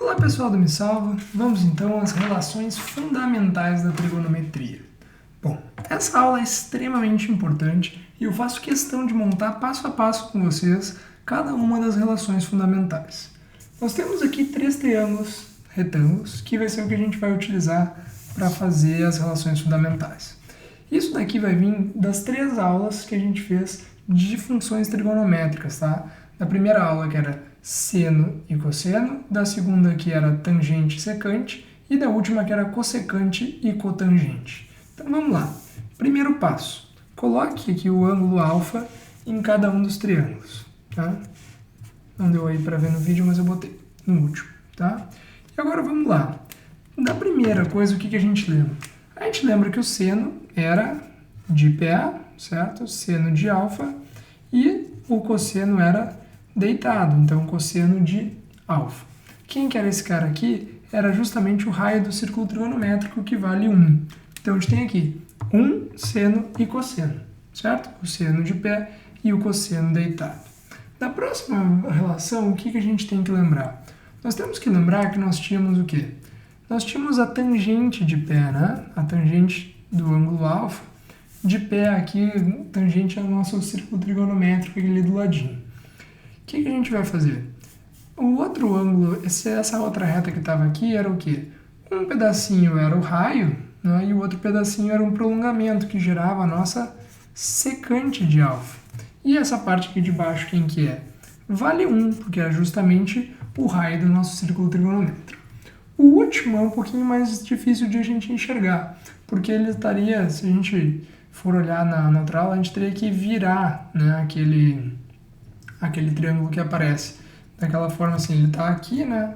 Olá pessoal do Me Salva, vamos então às relações fundamentais da trigonometria. Bom, essa aula é extremamente importante e eu faço questão de montar passo a passo com vocês cada uma das relações fundamentais. Nós temos aqui 3 triângulos retângulos, que vai ser o que a gente vai utilizar para fazer as relações fundamentais. Isso daqui vai vir das 3 aulas que a gente fez de funções trigonométricas, tá? Da primeira aula que era seno e cosseno, da segunda que era tangente e secante, e da última que era cossecante e cotangente. Então vamos lá. Primeiro passo, coloque aqui o ângulo alfa em cada um dos triângulos, tá? Não deu aí para ver no vídeo, mas eu botei no último, tá? E agora vamos lá. Da primeira coisa, o que a gente lembra? A gente lembra que o seno era de pé, certo? Seno de alfa, e o cosseno era deitado, então cosseno de alfa. Quem que era esse cara aqui? Era justamente o raio do círculo trigonométrico, que vale 1. Então a gente tem aqui 1, seno e cosseno, certo? O seno de pé e o cosseno deitado. Na próxima relação, o que a gente tem que lembrar? Nós temos que lembrar que nós tínhamos o quê? Nós tínhamos a tangente de pé, né? A tangente do ângulo alfa, de pé aqui, tangente ao nosso círculo trigonométrico ali do ladinho. O que a gente vai fazer? O outro ângulo, essa outra reta que estava aqui era o quê? Um pedacinho era o raio, né? E o outro pedacinho era um prolongamento que gerava a nossa secante de alfa. E essa parte aqui de baixo, quem que é? Vale 1, porque é justamente o raio do nosso círculo trigonométrico. O último é um pouquinho mais difícil de a gente enxergar, porque ele estaria, se a gente for olhar na outra aula, a gente teria que virar, né, aquele triângulo que aparece. Daquela forma assim, ele está aqui, né,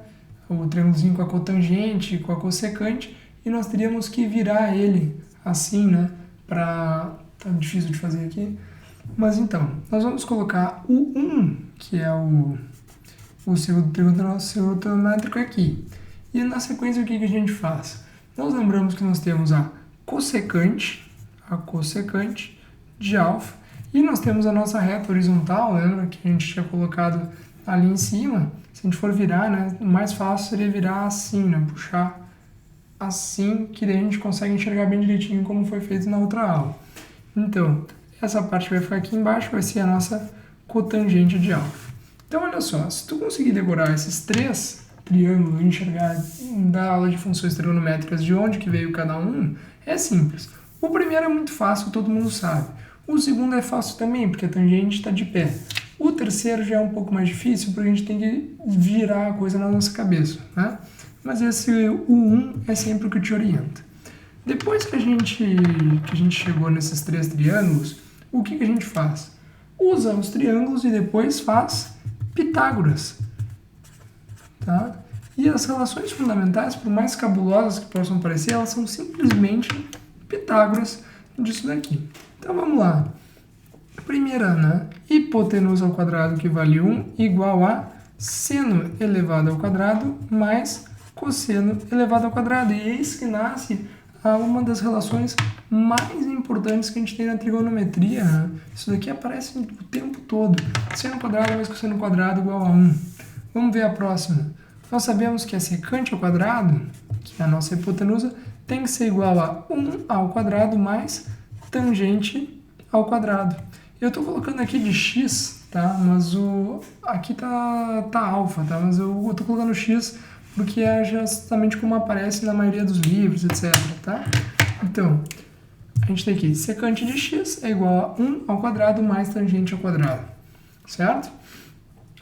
o triângulozinho com a cotangente, com a cossecante, e nós teríamos que virar ele assim, né, para... Tá difícil de fazer aqui. Mas então, nós vamos colocar o 1, que é o círculo trigonométrico aqui. E na sequência, o que a gente faz? Nós lembramos que nós temos a cossecante de alfa, e nós temos a nossa reta horizontal, lembra que a gente tinha colocado ali em cima? Se a gente for virar, né, o mais fácil seria virar assim, né, puxar assim, que daí a gente consegue enxergar bem direitinho como foi feito na outra aula. Então, essa parte vai ficar aqui embaixo, vai ser a nossa cotangente de alfa. Então, olha só, se tu conseguir decorar esses 3 triângulos, enxergar da aula de funções trigonométricas de onde que veio cada um, é simples. O primeiro é muito fácil, todo mundo sabe. O segundo é fácil também, porque a tangente está de pé. O terceiro já é um pouco mais difícil, porque a gente tem que virar a coisa na nossa cabeça, né? Mas o 1 é sempre o que te orienta. Depois que a gente chegou nesses 3 triângulos, o que a gente faz? Usa os triângulos e depois faz Pitágoras, tá? E as relações fundamentais, por mais cabulosas que possam parecer, elas são simplesmente Pitágoras disso daqui. Então vamos lá. Primeira, né? Hipotenusa ao quadrado, que vale 1, igual a seno elevado ao quadrado mais cosseno elevado ao quadrado. E eis que nasce uma das relações mais importantes que a gente tem na trigonometria, né? Isso daqui aparece o tempo todo. Seno quadrado mais cosseno quadrado igual a 1. Vamos ver a próxima. Nós sabemos que a secante ao quadrado, que é a nossa hipotenusa, tem que ser igual a 1 ao quadrado mais tangente ao quadrado. Eu estou colocando aqui de x, tá? Mas aqui tá alfa, tá? Mas eu estou colocando x porque é justamente como aparece na maioria dos livros, etc, tá? Então, a gente tem aqui secante de x é igual a 1 ao quadrado mais tangente ao quadrado, certo?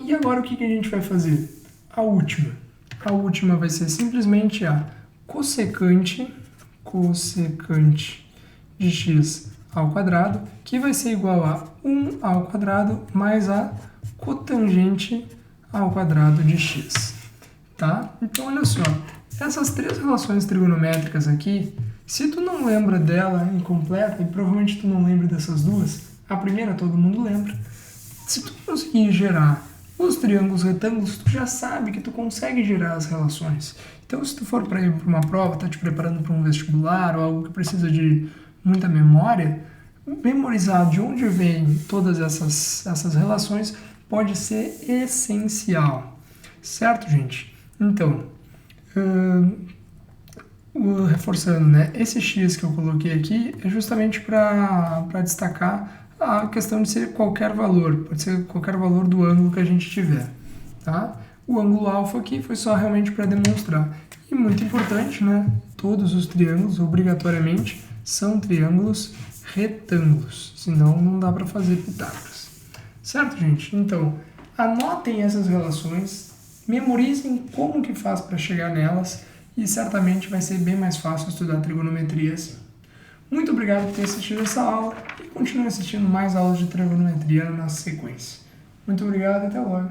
E agora o que a gente vai fazer? A última. A última vai ser simplesmente a cossecante de x ao quadrado, que vai ser igual a 1 ao quadrado mais a cotangente ao quadrado de x, tá? Então, olha só, essas 3 relações trigonométricas aqui, se tu não lembra dela incompleta, e provavelmente tu não lembra dessas duas, a primeira todo mundo lembra, se tu conseguir gerar os triângulos retângulos, tu já sabe que tu consegue gerar as relações. Então, se tu for para ir para uma prova, tá te preparando para um vestibular ou algo que precisa de muita memória, memorizar de onde vêm todas essas relações pode ser essencial. Certo, gente? Então, reforçando, né? Esse x que eu coloquei aqui é justamente para destacar a questão de ser qualquer valor, pode ser qualquer valor do ângulo que a gente tiver, tá? O ângulo alfa aqui foi só realmente para demonstrar. E muito importante, né? Todos os triângulos, obrigatoriamente, são triângulos retângulos, senão não dá para fazer Pitágoras. Certo, gente? Então, anotem essas relações, memorizem como que faz para chegar nelas e certamente vai ser bem mais fácil estudar trigonometria assim. Muito obrigado por ter assistido essa aula e continue assistindo mais aulas de trigonometria na sequência. Muito obrigado e até logo.